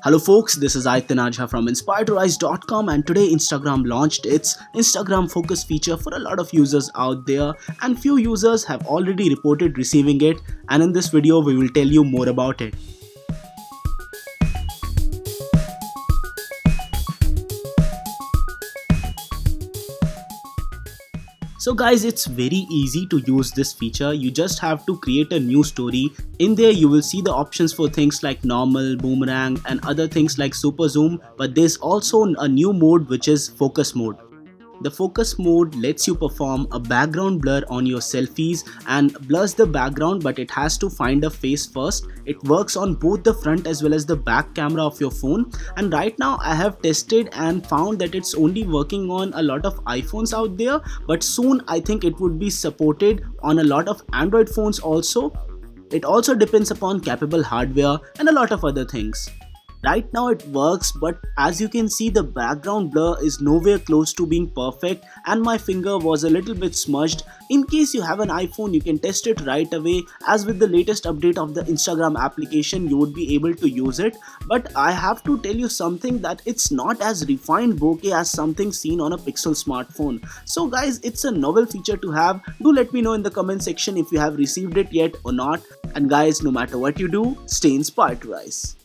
Hello folks, this is Ajha from inspiredtorise.com, and today Instagram launched its Instagram focus feature for a lot of users out there, and few users have already reported receiving it, and in this video we will tell you more about it. So guys, it's very easy to use this feature. You just have to create a new story. In there you will see the options for things like normal, boomerang and other things like super zoom, but there's also a new mode which is focus mode. The focus mode lets you perform a background blur on your selfies and blurs the background, but it has to find a face first. It works on both the front as well as the back camera of your phone, and right now I have tested and found that it's only working on a lot of iPhones out there, but soon I think it would be supported on a lot of Android phones also. It also depends upon capable hardware and a lot of other things. Right now it works, but as you can see, the background blur is nowhere close to being perfect and my finger was a little bit smudged. In case you have an iPhone, you can test it right away, as with the latest update of the Instagram application you would be able to use it. But I have to tell you something, that it's not as refined bokeh as something seen on a Pixel smartphone. So guys, it's a novel feature to have. Do let me know in the comment section if you have received it yet or not. And guys, no matter what you do, stay inspired to rise.